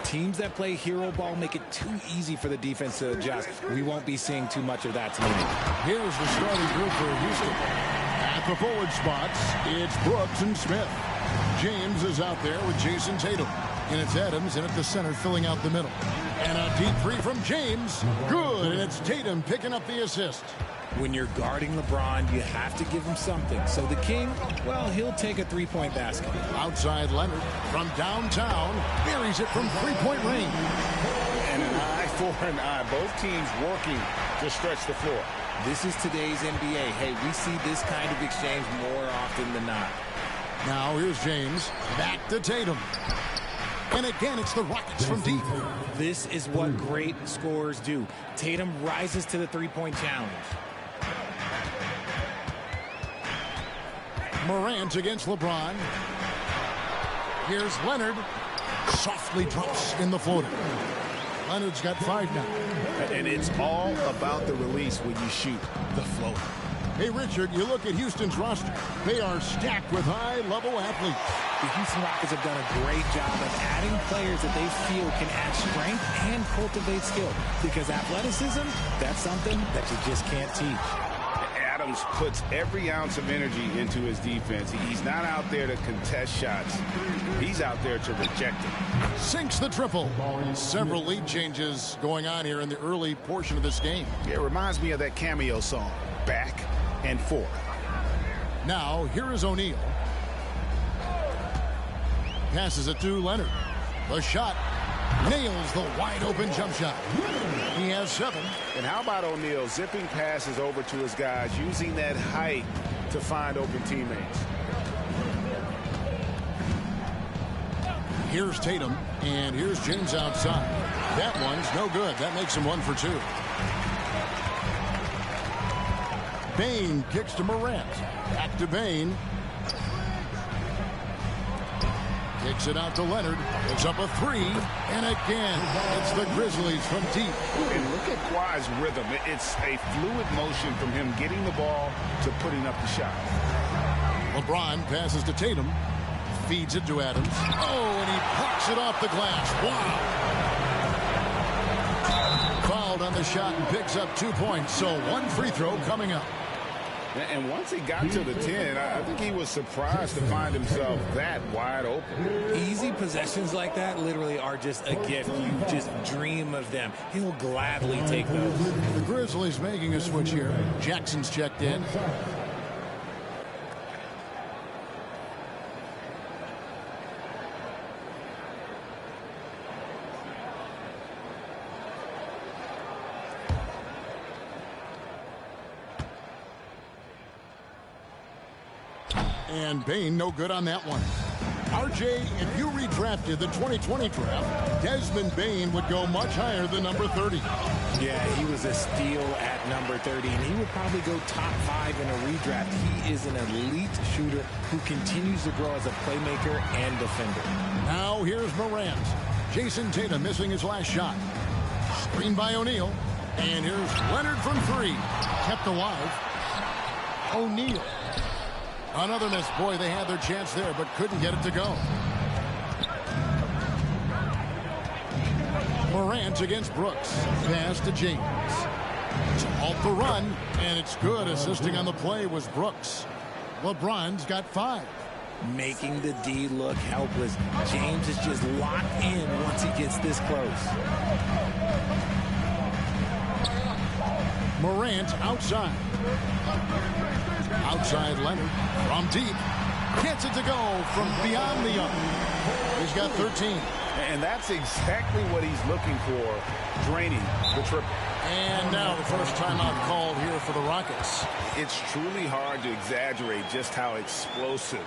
Teams that play hero ball make it too easy for the defense to adjust. We won't be seeing too much of that tonight. Here's the starting group for Houston. At the forward spots, it's Brooks and Smith. James is out there with Jason Tatum. And it's Adams in at the center filling out the middle. And a deep three from James. Good, and it's Tatum picking up the assist. When you're guarding LeBron, you have to give him something. So the King, well, he'll take a three-point basket. Outside Leonard from downtown. Buries it from three-point range. And an eye for an eye. Both teams working to stretch the floor. This is today's NBA. Hey, we see this kind of exchange more often than not. Now here's James. Back to Tatum. And again, it's the Rockets from deep. This is what great scorers do. Tatum rises to the three-point challenge. Morant against LeBron. Here's Leonard. Softly drops in the floater. Leonard's got 5 now. And it's all about the release when you shoot the floater. Hey, Richard, you look at Houston's roster. They are stacked with high-level athletes. The Houston Rockets have done a great job of adding players that they feel can add strength and cultivate skill. Because athleticism, that's something that you just can't teach. Adams puts every ounce of energy into his defense. He's not out there to contest shots. He's out there to reject them. Sinks the triple. Several lead changes going on here in the early portion of this game. It reminds me of that cameo song, Back and Forth. Now, here is O'Neal. Passes it to Leonard. The shot nails the wide-open jump shot. He has 7. And how about O'Neal zipping passes over to his guys, using that height to find open teammates. Here's Tatum, and here's James outside. That one's no good. That makes him 1 for 2. Bane kicks to Morant. Back to Bane. Kicks it out to Leonard. It's up a 3. And again, it's the Grizzlies from deep. And look at Kawhi's rhythm. It's a fluid motion from him getting the ball to putting up the shot. LeBron passes to Tatum. Feeds it to Adams. Oh, and he plucks it off the glass. Wow. Fouled on the shot and picks up 2 points. So 1 free throw coming up. And once he got to the 10, I think he was surprised to find himself that wide open. Easy possessions like that literally are just a gift. You just dream of them. He'll gladly take those. The Grizzlies making a switch here. Jackson's checked in. And Bane no good on that one. RJ, if you redrafted the 2020 draft, Desmond Bane would go much higher than number 30. Yeah, he was a steal at number 30, and he would probably go top 5 in a redraft. He is an elite shooter who continues to grow as a playmaker and defender. Now here's Morant. Jason Tatum missing his last shot. Screen by O'Neal. And here's Leonard from 3. Kept alive. O'Neal. Another miss. Boy, they had their chance there, but couldn't get it to go. Morant against Brooks. Pass to James. To halt the run, and it's good. Assisting on the play was Brooks. LeBron's got 5. Making the D look helpless. James is just locked in once he gets this close. Morant outside. Outside Leonard from deep. Gets it to go from beyond the arc. He's got 13. And that's exactly what he's looking for, draining the triple. And now the first timeout called here for the Rockets. It's truly hard to exaggerate just how explosive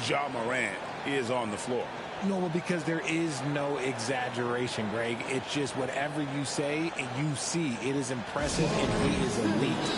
Ja Morant is on the floor. No, well, because there is no exaggeration, Greg. It's just whatever you say and you see. It is impressive, and he is elite.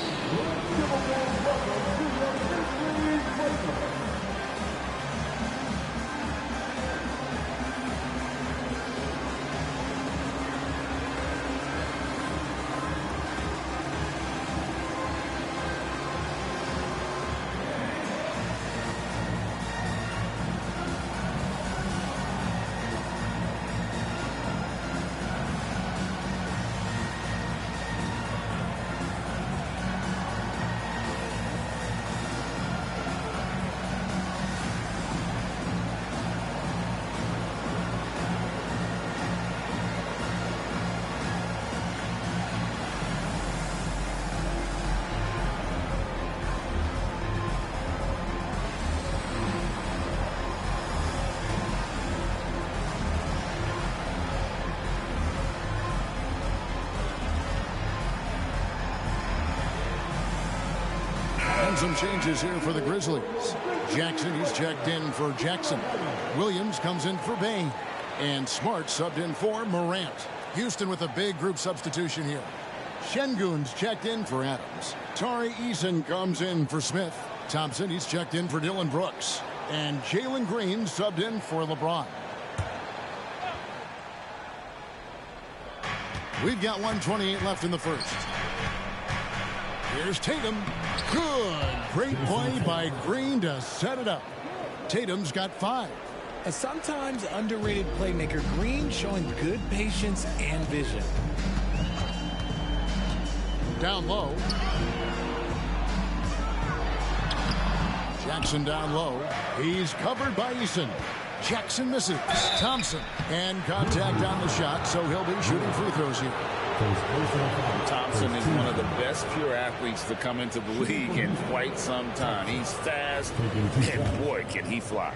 And some changes here for the Grizzlies. Jackson, he's checked in for Jackson. Williams comes in for Bain. And Smart subbed in for Morant. Houston with a big group substitution here. Şengün's checked in for Adams. Tari Eason comes in for Smith. Thompson, he's checked in for Dylan Brooks. And Jalen Green subbed in for LeBron. We've got 1:28 left in the first. Here's Tatum. Good. Great play by Green to set it up. Tatum's got 5. A sometimes underrated playmaker, Green showing good patience and vision. Down low. Jackson down low. He's covered by Eason. Jackson misses. Thompson. And contact on the shot, so he'll be shooting free throws here. Thompson is one of the best pure athletes to come into the league in quite some time. He's fast, and boy, can he fly.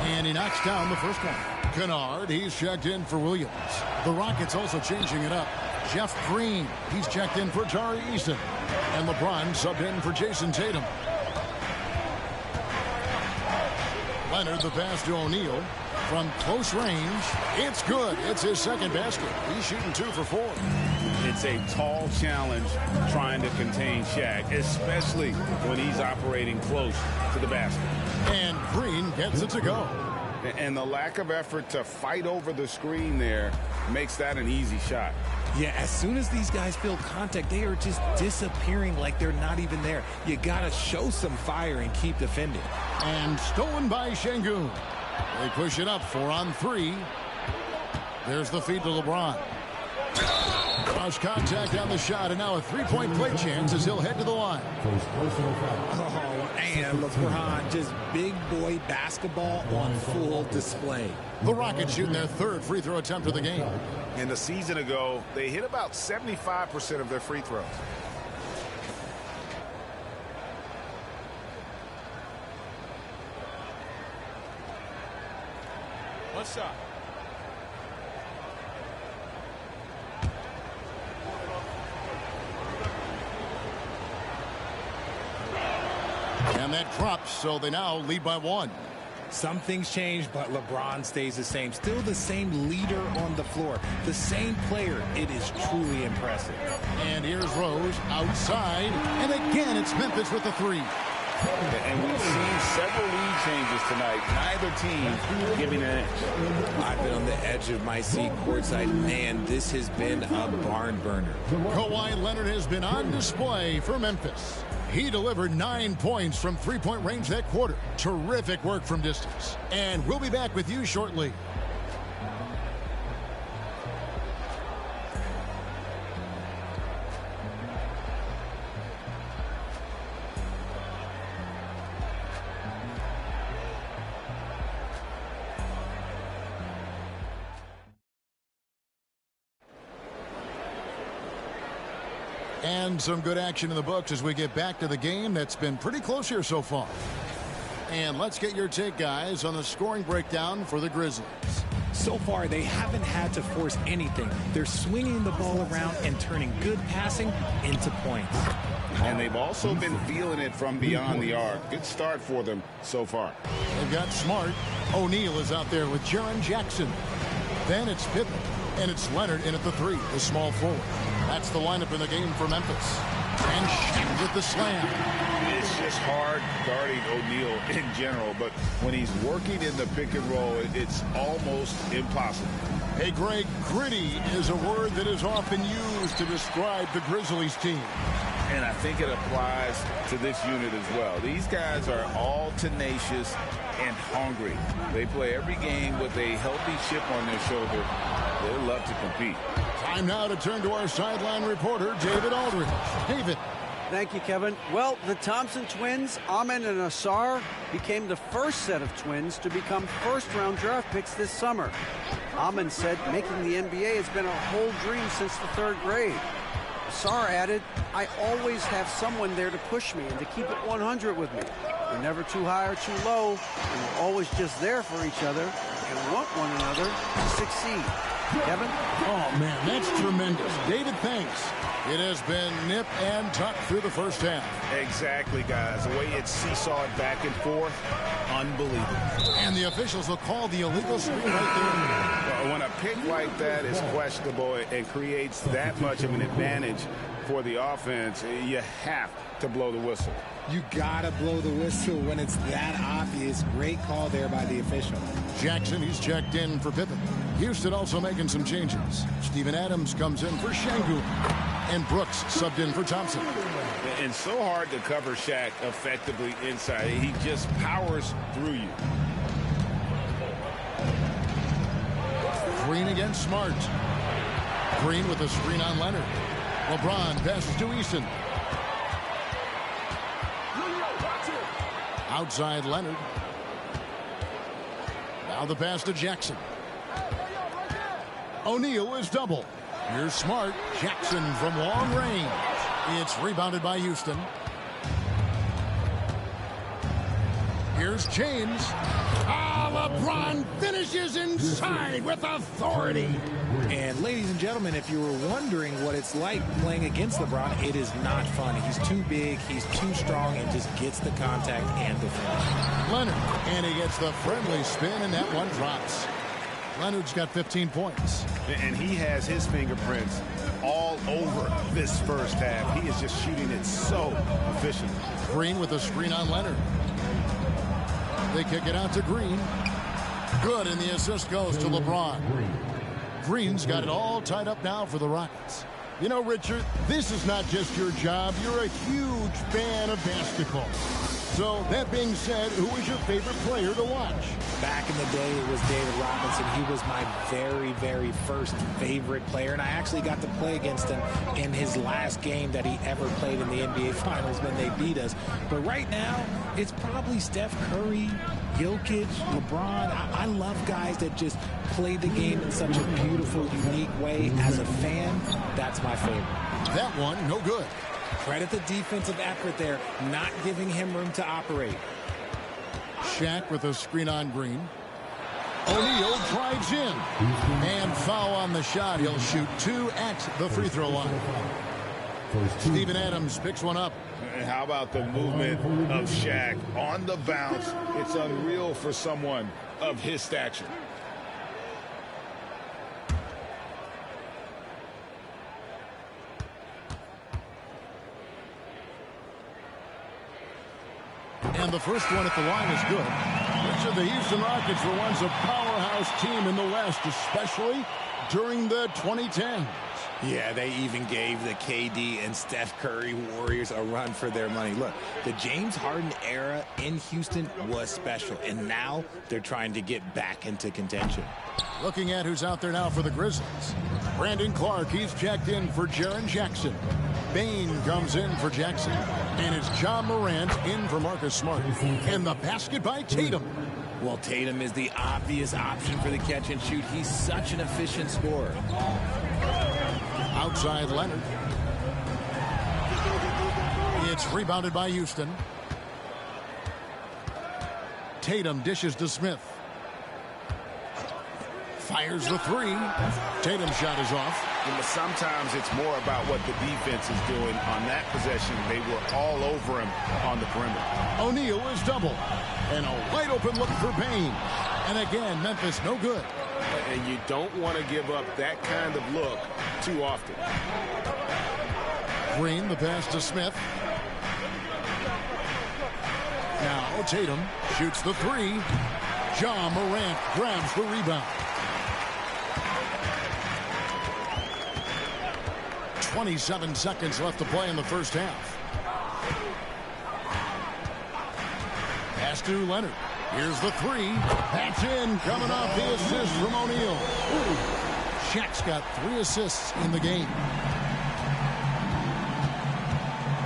And he knocks down the first one. Kennard, he's checked in for Williams. The Rockets also changing it up. Jeff Green, he's checked in for Tari Eason. And LeBron subbed in for Jason Tatum. Leonard, the pass to O'Neal. From close range, it's good. It's his second basket. He's shooting 2 for 4. It's a tall challenge trying to contain Shaq, especially when he's operating close to the basket. And Green gets it to go. And the lack of effort to fight over the screen there makes that an easy shot. Yeah, as soon as these guys feel contact, they are just disappearing like they're not even there. You got to show some fire and keep defending. And stolen by Şengün. They push it up 4 on 3. There's the feed to LeBron. Cross contact on the shot, and now a 3-point play chance as he'll head to the line. Oh, and LeBron, just big boy basketball on full display. The Rockets shooting their 3rd free throw attempt of the game. And a season ago, they hit about 75% of their free throws. What's up? And that drops, so they now lead by 1. Some things change, but LeBron stays the same. Still the same leader on the floor. The same player. It is truly impressive. And here's Rose outside. And again, it's Memphis with the 3. And we've seen several lead changes tonight. Neither team giving an edge. I've been on the edge of my seat courtside. Man, this has been a barn burner. Kawhi Leonard has been on display for Memphis. He delivered 9 points from 3-point range that quarter. Terrific work from distance. And we'll be back with you shortly. And some good action in the books as we get back to the game that's been pretty close here so far. And let's get your take, guys, on the scoring breakdown for the Grizzlies. So far, they haven't had to force anything. They're swinging the ball around and turning good passing into points. And they've also been feeling it from beyond the arc. Good start for them so far. They've got Smart. O'Neal is out there with Jaren Jackson. Then it's Pippen. And it's Leonard in at the 3, the small forward. That's the lineup in the game for Memphis. And Shaq with the slam. It's just hard guarding O'Neal in general, but when he's working in the pick and roll, it's almost impossible. Hey, Greg, gritty is a word that is often used to describe the Grizzlies team. And I think it applies to this unit as well. These guys are all tenacious and hungry. They play every game with a healthy chip on their shoulder. They love to compete. Time now to turn to our sideline reporter, David Aldridge. David. Thank you, Kevin. Well, the Thompson twins, Amen and Asar, became the first set of twins to become first-round draft picks this summer. Amen said making the NBA has been a whole dream since the 3rd grade. Asar added, I always have someone there to push me and to keep it 100 with me. We're never too high or too low, and we're always just there for each other and want one another to succeed. Kevin? Oh, man, that's tremendous. David, thanks. It has been nip and tuck through the first half. Exactly, guys. The way it seesawed back and forth, unbelievable. And the officials will call the illegal screen right Well, when a pick like that is questionable and creates that much of an advantage for the offense, you have to blow the whistle. You gotta blow the whistle when it's that obvious. Great call there by the official. there. Jackson, he's checked in for Pippen. Houston also making some changes. Steven Adams comes in for Şengün. And Brooks subbed in for Thompson. And so hard to cover Shaq effectively inside. He just powers through you. Green against Smart. Green with a screen on Leonard. LeBron passes to Easton. Outside Leonard. Now the pass to Jackson. O'Neal is double. Here's Smart. Jackson from long range. It's rebounded by Houston. Here's James. LeBron finishes inside with authority. And ladies and gentlemen, if you were wondering what it's like playing against LeBron, it is not fun. He's too big, he's too strong, and just gets the contact and the finish. Leonard, and he gets the friendly spin, and that one drops. Leonard's got 15 points. And he has his fingerprints all over this first half. He is just shooting it so efficiently. Green with a screen on Leonard. They kick it out to Green. Good, and the assist goes to LeBron. Green's got it all tied up now for the Rockets. You know, Richard, this is not just your job. You're a huge fan of basketball. So, that being said, who is your favorite player to watch? Back in the day, it was David Robinson. He was my very, very first favorite player, and I actually got to play against him in his last game that he ever played in the NBA Finals when they beat us. But right now, it's probably Steph Curry, Jokic, LeBron. I love guys that just play the game in such a beautiful, unique way. As a fan, that's my favorite. That one, no good. Credit the defensive effort there, not giving him room to operate. Shaq with a screen on Green. O'Neal drives in. And foul on the shot. He'll shoot 2 at the free throw line. Steven Adams picks one up. And how about the movement of Shaq on the bounce? It's unreal for someone of his stature. And the first one at the line is good. Richard, the Houston Rockets were once a powerhouse team in the West, especially during the 2010s. Yeah, they even gave the KD and Steph Curry Warriors a run for their money. Look, the James Harden era in Houston was special, and now they're trying to get back into contention. Looking at who's out there now for the Grizzlies. Brandon Clark, he's checked in for Jaren Jackson. Bane comes in for Jackson. And it's John Morant in for Marcus Smart. And the basket by Tatum. Well, Tatum is the obvious option for the catch and shoot. He's such an efficient scorer. Outside Leonard. It's rebounded by Houston. Tatum dishes to Smith. Fires the three. Tatum's shot is off. Sometimes it's more about what the defense is doing on that possession. They were all over him on the perimeter. O'Neal is double. And a wide open look for Payne. And again, Memphis no good. And you don't want to give up that kind of look too often. Green, the pass to Smith. Now Tatum shoots the three. John Morant grabs the rebound. 27 seconds left to play in the first half. Pass to Leonard. Here's the three. That's in. Coming off the assist from O'Neal. Shaq's got 3 assists in the game.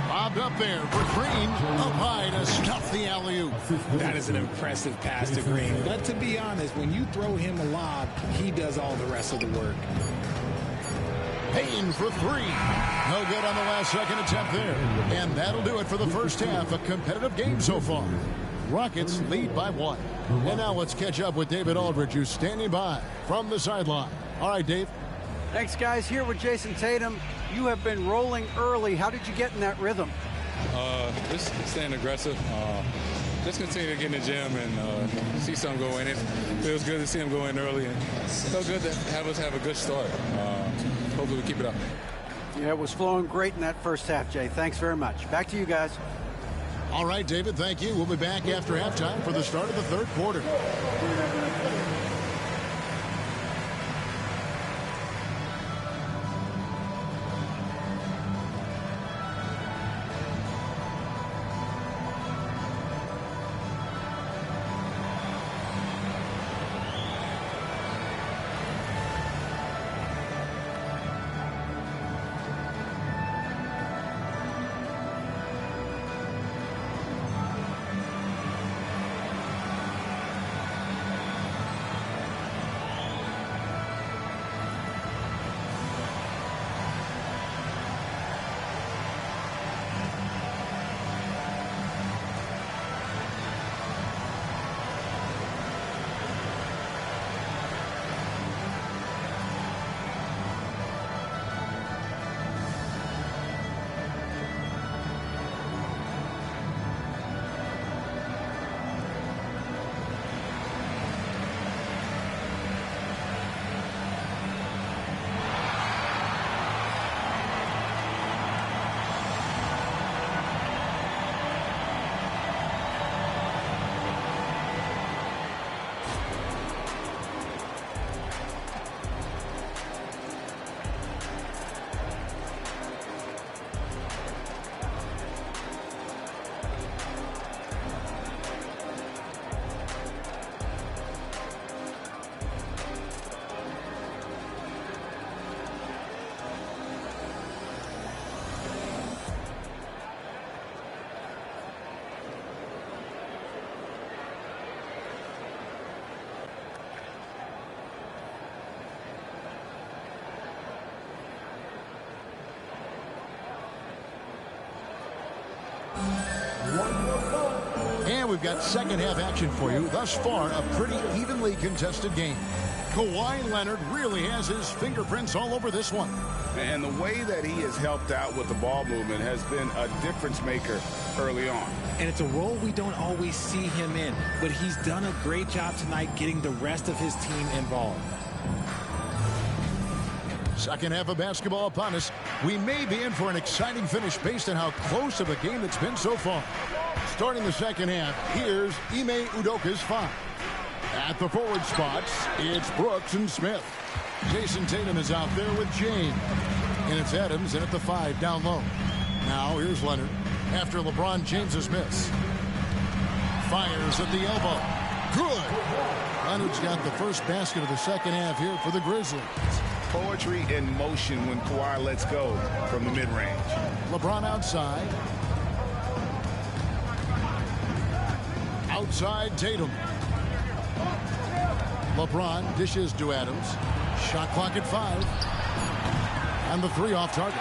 Bobbed up there for Green. Up high to stuff the alley-oop. That is an impressive pass to Green. But to be honest, when you throw him a lob, he does all the rest of the work. Payne for 3. No good on the last second attempt there. And that'll do it for the first half. A competitive game so far. Rockets lead by 1. And now let's catch up with David Aldridge, who's standing by from the sideline. All right, Dave. Thanks, guys. Here with Jason Tatum. You have been rolling early. How did you get in that rhythm? Just staying aggressive. Just continue to get in the gym and see some go in. It feels good to see him go in early, and so good to have us have a good start. Hopefully we keep it up. Yeah, it was flowing great in that first half, Jay. Thanks very much. Back to you guys. All right, David, thank you. We'll be back after halftime for the start of the third quarter. And we've got second half action for you. Thus far, a pretty evenly contested game. Kawhi Leonard really has his fingerprints all over this one. And the way that he has helped out with the ball movement has been a difference maker early on. And it's a role we don't always see him in, but he's done a great job tonight getting the rest of his team involved. Second half of basketball upon us. We may be in for an exciting finish based on how close of a game it's been so far. Starting the second half, here's Ime Udoka's five. At the forward spots, it's Brooks and Smith. Jason Tatum is out there with James. And it's Adams in at the five down low. Now here's Leonard after LeBron James's miss. Fires at the elbow. Good. Leonard's got the first basket of the second half here for the Grizzlies. Poetry in motion when Kawhi lets go from the mid-range. LeBron outside. Outside Tatum. LeBron dishes to Adams. Shot clock at 5. And the three off target.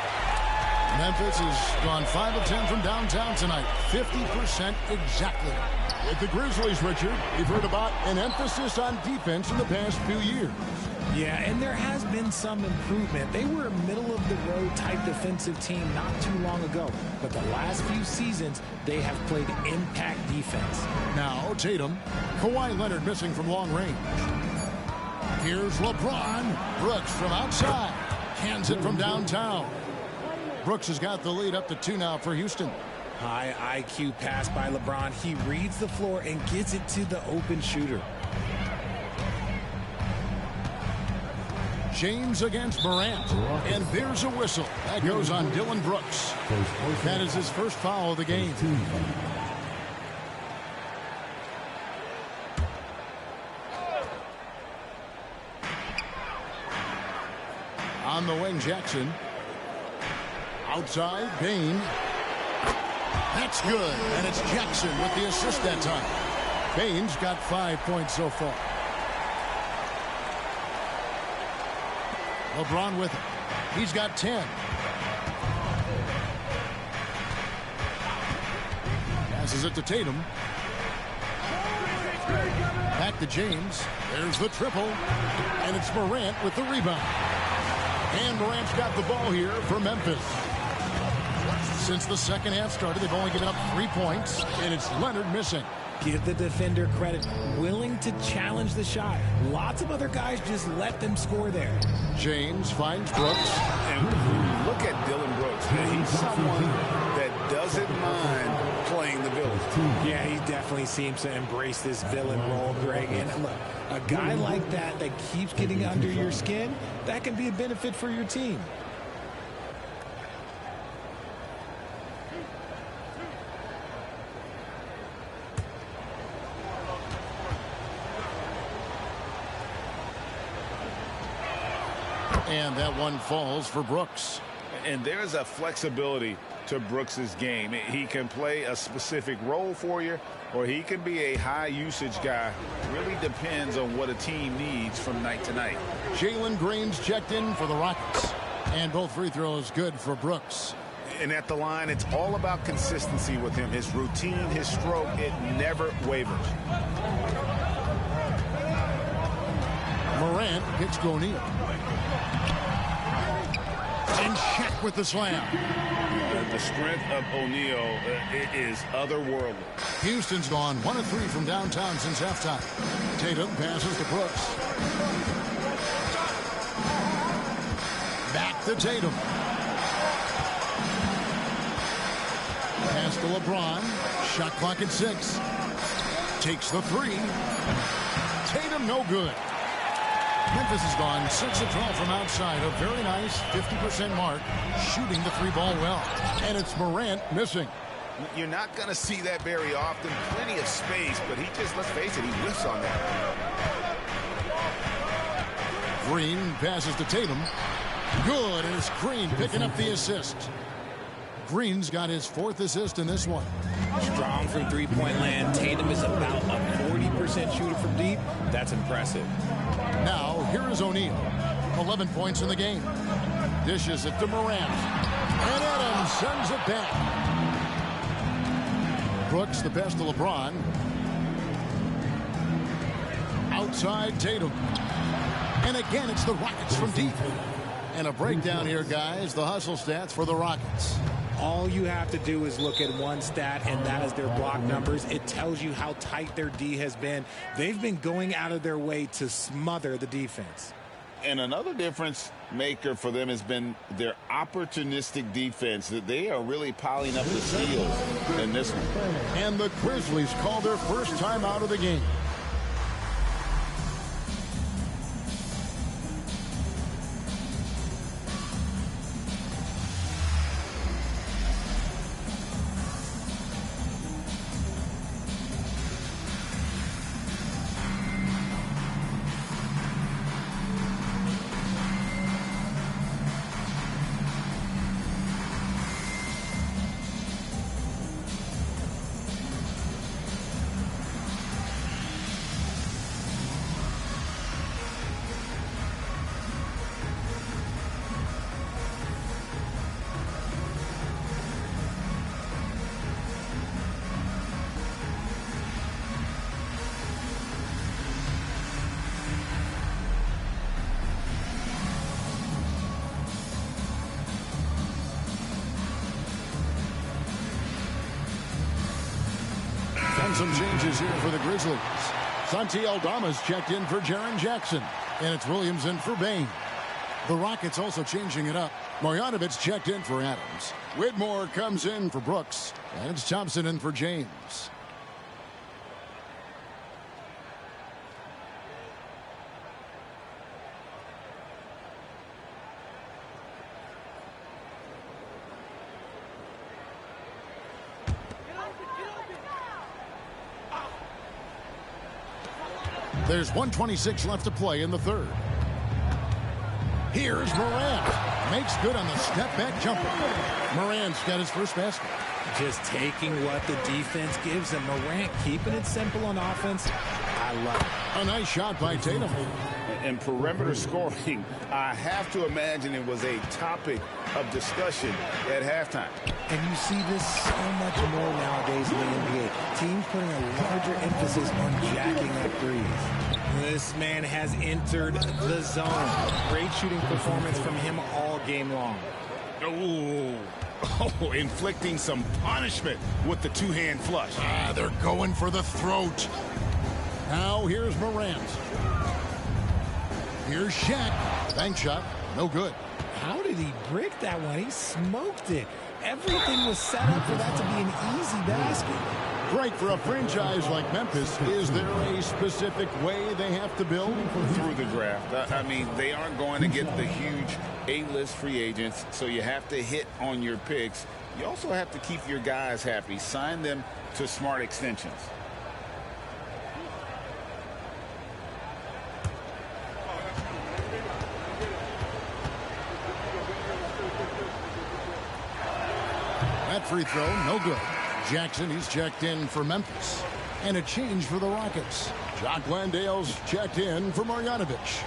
Memphis has gone 5 of 10 from downtown tonight. 50% exactly. With the Grizzlies, Richard, we've heard about an emphasis on defense in the past few years. Yeah, and there has been some improvement. They were a middle-of-the-road type defensive team not too long ago. But the last few seasons, they have played impact defense. Now Tatum. Kawhi Leonard missing from long range. Here's LeBron. Brooks from outside. Hands it from downtown. Brooks has got the lead up to 2 now for Houston. High IQ pass by LeBron. He reads the floor and gets it to the open shooter. James against Morant. And there's a whistle. That goes on Dylan Brooks. That is his first foul of the game. On the wing, Jackson. Outside, Bain. That's good. And it's Jackson with the assist that time. Bain's got 5 points so far. LeBron with it. He's got 10. Passes it to Tatum. Back to James. There's the triple. And it's Morant with the rebound. And Morant's got the ball here for Memphis. Since the second half started, they've only given up 3 points, and it's Leonard missing. Give the defender credit. Willing to challenge the shot. Lots of other guys just let them score there. James finds Brooks. And look at Dylan Brooks. He's someone that doesn't mind playing the villain. Yeah, he definitely seems to embrace this villain role, Greg. And look, a guy like that keeps getting under your skin, that can be a benefit for your team. And that one falls for Brooks. And there's a flexibility to Brooks's game. He can play a specific role for you, or he can be a high usage guy. Really depends on what a team needs from night to night. Jalen Green's checked in for the Rockets. And both free throws good for Brooks. And at the line, it's all about consistency with him. His routine, his stroke, it never wavers. Morant hits O'Neal. And Shaq with the slam. The strength of O'Neal is otherworldly. Houston's gone 1 of 3 from downtown since halftime. Tatum passes to Brooks. Back to Tatum. Pass to LeBron. Shot clock at 6. Takes the 3. Tatum no good. Memphis has gone 6 of 12 from outside. A very nice 50% mark. Shooting the 3 ball well. And it's Morant missing. You're not going to see that very often. Plenty of space, but he just, let's face it, he whiffs on that. Green passes to Tatum. Good, and it's Green picking up the assist. Green's got his 4th assist in this one. Strong from three-point land. Tatum is about a 40% shooter from deep. That's impressive. Now, here is O'Neal. 11 points in the game. Dishes it to Morant. And Adams sends it back. Brooks the best to LeBron. Outside Tatum. And again, it's the Rockets from deep. And a breakdown here, guys. The hustle stats for the Rockets. All you have to do is look at one stat, and that is their block numbers. It tells you how tight their D has been. They've been going out of their way to smother the defense. And another difference maker for them has been their opportunistic defense. That they are really piling up the steals in this one. And the Grizzlies call their first time out of the game. Some changes here for the Grizzlies. Santi Aldama's checked in for Jaren Jackson. And it's Williams in for Bain. The Rockets also changing it up. Marjanovic checked in for Adams. Whitmore comes in for Brooks. And it's Thompson in for James. There's 1:26 left to play in the third. Here's Morant. Makes good on the step-back jumper. Morant's got his first basket. Just taking what the defense gives him. Morant keeping it simple on offense. I love it. A nice shot by Tatum. And perimeter scoring, I have to imagine it was a topic of discussion at halftime. And you see this so much more nowadays in the NBA. Teams putting a larger emphasis on jacking up threes. This man has entered the zone. Great shooting performance from him all game long. Oh, inflicting some punishment with the two-hand flush. They're going for the throat. Now here's Morant. Here's Shaq. Bank shot. No good. How did he brick that one? He smoked it. Everything was set up for that to be an easy basket. Great for a franchise like Memphis. Is there a specific way they have to build? Through the draft. I mean, they aren't going to get the huge A-list free agents, so you have to hit on your picks. You also have to keep your guys happy. Sign them to smart extensions. That free throw, no good. Jackson, he's checked in for Memphis. And a change for the Rockets. Jock Landale's checked in for Marjanovic.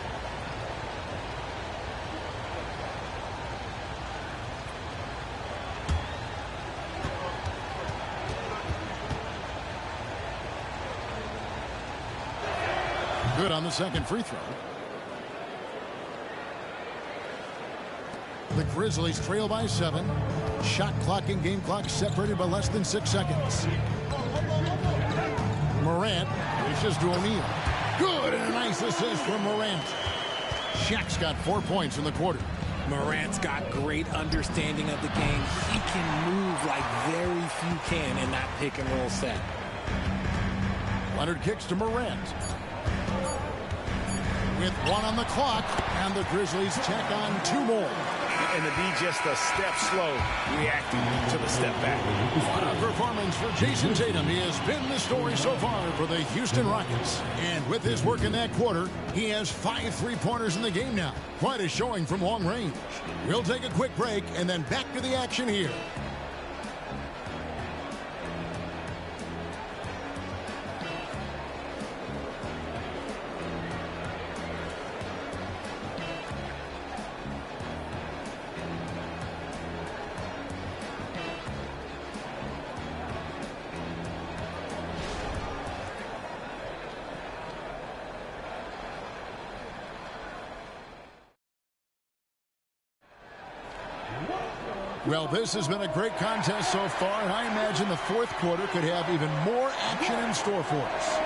Good on the second free throw. The Grizzlies trail by 7. Shot clock and game clock separated by less than 6 seconds. Morant reaches to O'Neal. Good, and a nice assist from Morant. Shaq's got 4 points in the quarter. Morant's got great understanding of the game. He can move like very few can in that pick and roll set. Leonard kicks to Morant. With 1 on the clock, and the Grizzlies check on 2 more. And to be just a step slow, reacting to the step back. What a performance for Jason Tatum. He has been the story so far for the Houston Rockets. And with his work in that quarter, he has 5 three-pointers in the game now. Quite a showing from long range. We'll take a quick break and then back to the action here. Well, this has been a great contest so far, and I imagine the fourth quarter could have even more action in store for us.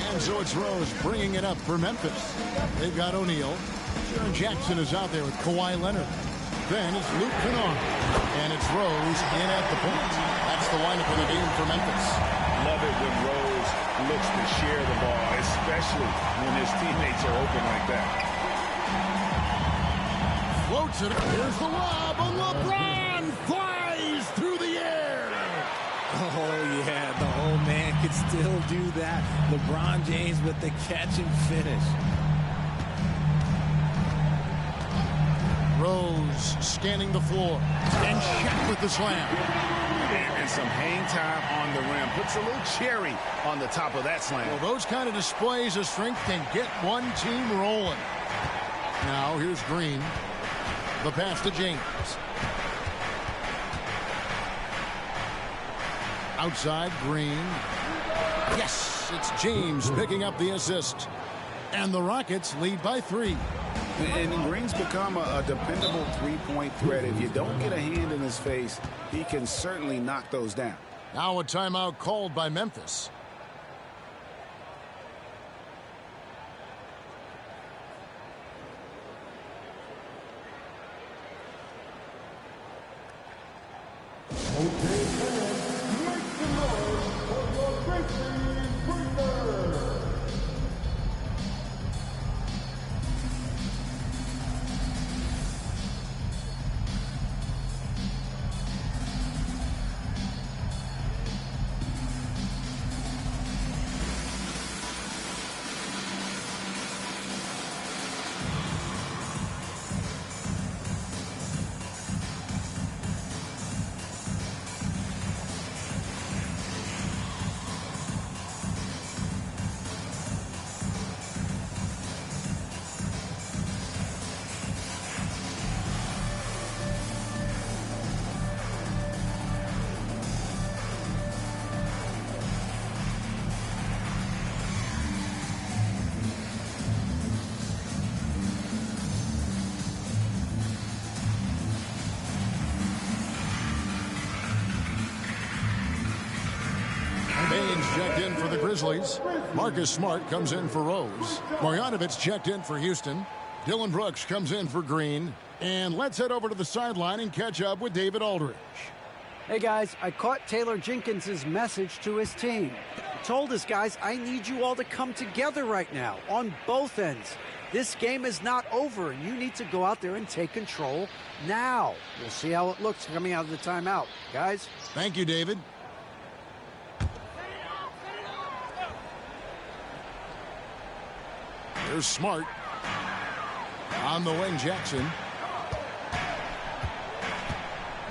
And so it's Rose bringing it up for Memphis. They've got O'Neal. Jaren Jackson is out there with Kawhi Leonard. Then it's Luke Kennard. And it's Rose in at the point. That's the lineup of the game for Memphis. Love it when Rose looks to share the ball, especially when his teammates are open like that. Floats it. Here's the lob, and LeBron flies through the air. Oh, yeah, the old man could still do that. LeBron James with the catch and finish. Rose scanning the floor. And Shaq with the slam. And some hang time on the rim. Puts a little cherry on the top of that slam. Well, those kind of displays of strength can get one team rolling. Now, here's Green. The pass to James. Outside, Green. Yes, it's James picking up the assist. And the Rockets lead by 3. And Green's become a dependable three-point threat. If you don't get a hand in his face, he can certainly knock those down. Now a timeout called by Memphis. Okay, fans, make some noise for your Grizzlies breaker. Grizzlies. Marcus Smart comes in for Rose. Marjanovic checked in for Houston. Dylan Brooks comes in for Green. And let's head over to the sideline and catch up with David Aldridge. Hey guys, I caught Taylor Jenkins' message to his team. He told us, guys, I need you all to come together right now on both ends. This game is not over, and you need to go out there and take control now. We'll see how it looks coming out of the timeout. Guys? Thank you, David. Here's Smart. On the wing, Jackson.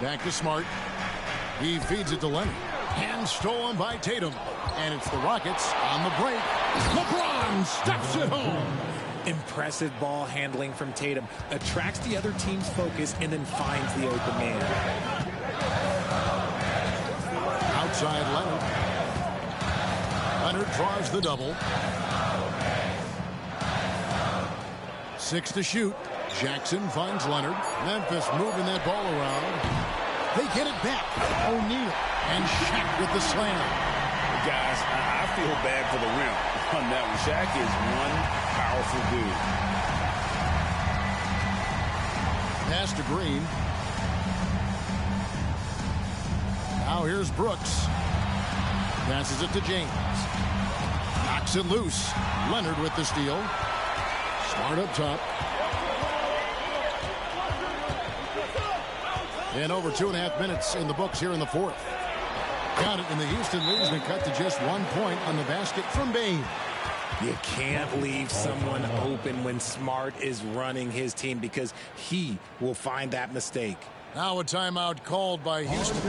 Back to Smart. He feeds it to Leonard. Hand stolen by Tatum. And it's the Rockets on the break. LeBron steps it home. Impressive ball handling from Tatum. Attracts the other team's focus and then finds the open man. Outside Leonard. Leonard draws the double. 6 to shoot. Jackson finds Leonard. Memphis moving that ball around. They get it back. O'Neal and Shaq with the slam. Guys, I feel bad for the rim on that one. Shaq is one powerful dude. Pass to Green. Now here's Brooks. Passes it to James. Knocks it loose. Leonard with the steal. Smart up top. And over 2.5 minutes in the books here in the fourth. Got it, and the Houston lead has been cut to just 1 point on the basket from Bain. You can't leave someone open when Smart is running his team because he will find that mistake. Now a timeout called by Houston.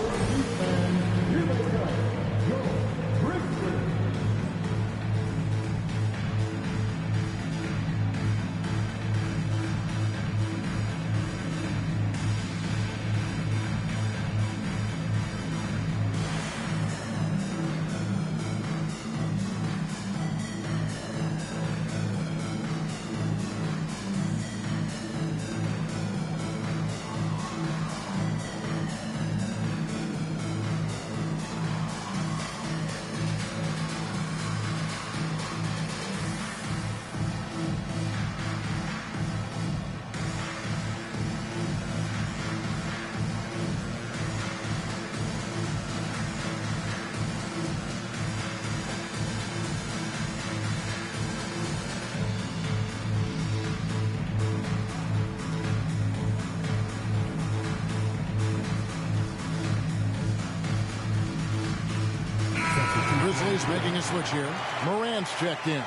Grizzlies making a switch here. Morant's checked in.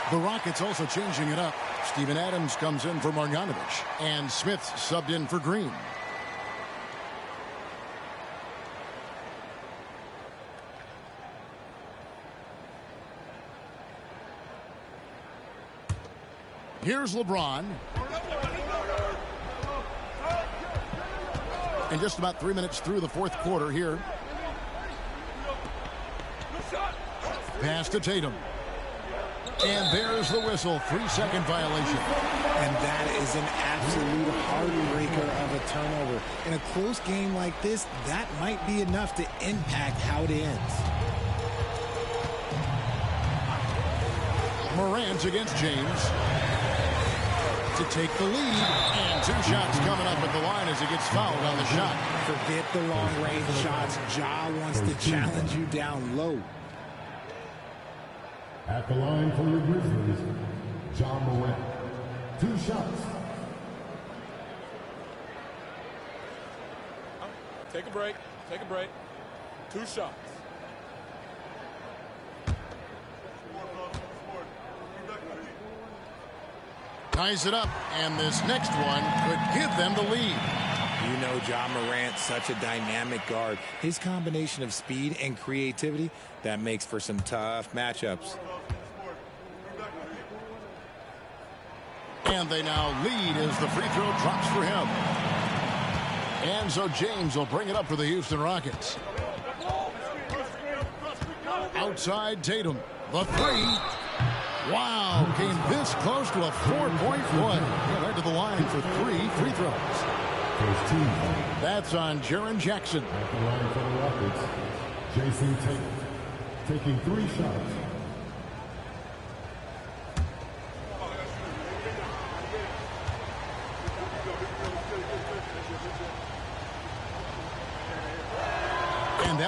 The Rockets also changing it up. Steven Adams comes in for Marjanovic. And Smith subbed in for Green. Here's LeBron. And just about 3 minutes through the fourth quarter here. Pass to Tatum. And there's the whistle. 3-second violation. And that is an absolute heartbreaker of a turnover. In a close game like this, that might be enough to impact how it ends. Morant against James. To take the lead. And 2 shots coming up at the line as he gets fouled on the shot. Forget the long-range shots. Ja wants to challenge you down low. At the line for your Grizzlies, John Morant. 2 shots. Take a break. Take a break. 2 shots. Ties it up, and this next one could give them the lead. You know Ja Morant, such a dynamic guard. His combination of speed and creativity, that makes for some tough matchups. And they now lead as the free throw drops for him. And so James will bring it up for the Houston Rockets. Outside Tatum. The three. Wow, came this close to a 4-point play. Yeah, right to the line for 3 free throws. First team. That's on Jaren Jackson. At the line for the Rockets, Jason Tatum. Taking 3 shots.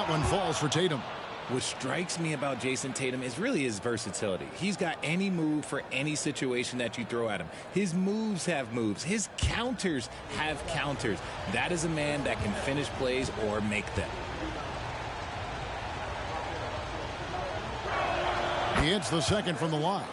one falls for Tatum. What strikes me about Jason Tatum is really his versatility. He's got any move for any situation that you throw at him. His moves have moves. His counters have counters. That is a man that can finish plays or make them. He hits the second from the line.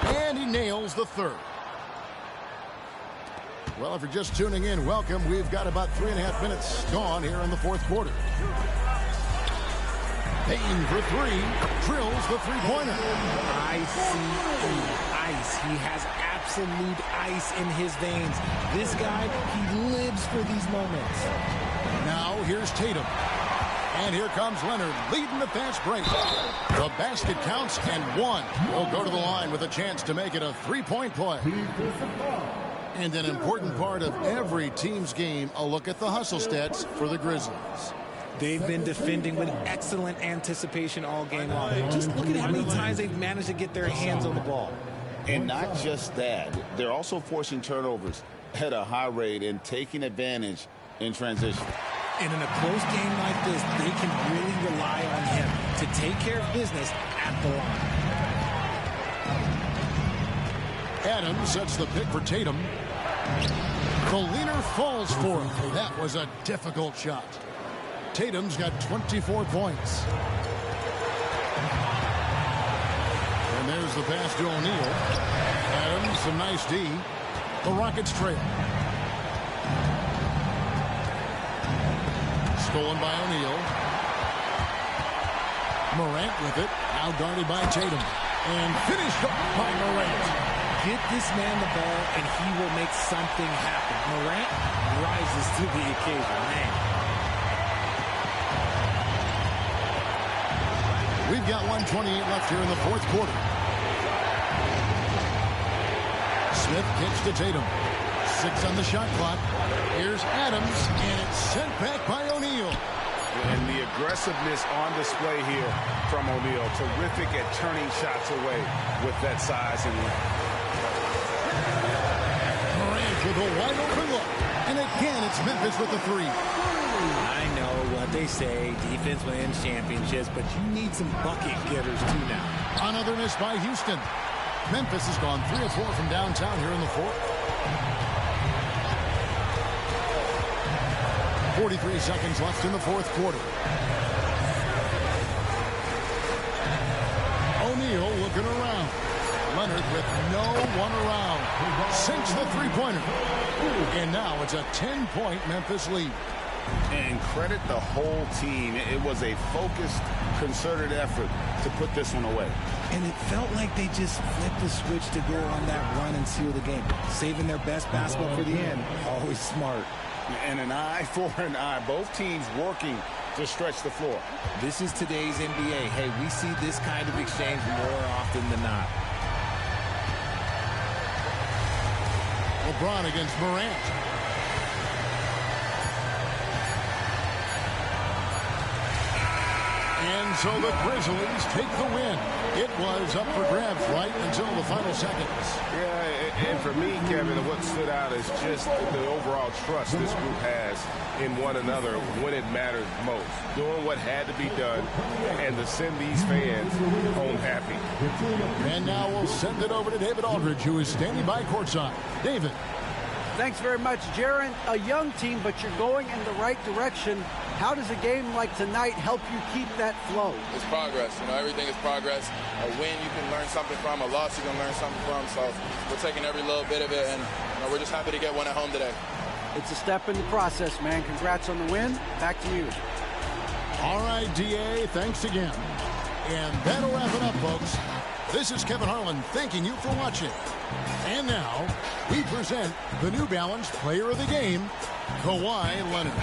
And he nails the third. Well, if you're just tuning in, welcome. We've got about 3.5 minutes gone here in the fourth quarter. Payne for three, drills the three-pointer. Ice. He has absolute ice in his veins. This guy, he lives for these moments. Now here's Tatum. And here comes Leonard leading the fast break. The basket counts and one. Will go to the line with a chance to make it a three-point play. And an important part of every team's game, a look at the hustle stats for the Grizzlies. They've been defending with excellent anticipation all game long. Just look at how many times they've managed to get their hands on the ball. And not just that, they're also forcing turnovers at a high rate and taking advantage in transition. And in a close game like this, they can really rely on him to take care of business at the line. Adams sets the pick for Tatum. The leaner falls for him. That was a difficult shot. Tatum's got 24 points. And there's the pass to O'Neal. Adams, some nice D. The Rockets trail. Stolen by O'Neal. Morant with it. Now guarded by Tatum. And finished up by Morant. Get this man the ball, and he will make something happen. Morant rises to the occasion. Man. We've got 1:28 left here in the fourth quarter. Smith kicks to Tatum. 6 on the shot clock. Here's Adams, and it's sent back by O'Neal. And the aggressiveness on display here from O'Neal. Terrific at turning shots away with that size and length. Morant with a wide open look. And again, it's Memphis with the three. I know what they say, defense wins championships, but you need some bucket getters too now. Another miss by Houston. Memphis has gone 3 of 4 from downtown here in the fourth. 43 seconds left in the fourth quarter. O'Neal looking around. Leonard with no one around. Sinks the three-pointer. And now it's a 10-point Memphis lead. And credit the whole team. It was a focused, concerted effort to put this one away. And it felt like they just flipped the switch to go on that run and seal the game. Saving their best basketball for the end. Always smart. And an eye for an eye. Both teams working to stretch the floor. This is today's NBA. Hey, we see this kind of exchange more often than not. LeBron against Morant. And so the Grizzlies take the win. It was up for grabs right until the final seconds. Yeah, and for me, Kevin, what stood out is just the overall trust this group has in one another when it mattered most. Doing what had to be done and to send these fans home happy. And now we'll send it over to David Aldridge, who is standing by courtside. David. Thanks very much, Jaron. A young team, but you're going in the right direction. How does a game like tonight help you keep that flow? It's progress. You know, everything is progress. A win you can learn something from. A loss you can learn something from. So we're taking every little bit of it, and we're just happy to get one at home today. It's a step in the process, man. Congrats on the win. Back to you. All right, D.A., thanks again. And that'll wrap it up, folks. This is Kevin Harlan thanking you for watching. And now, we present the New Balance Player of the Game, Kawhi Leonard.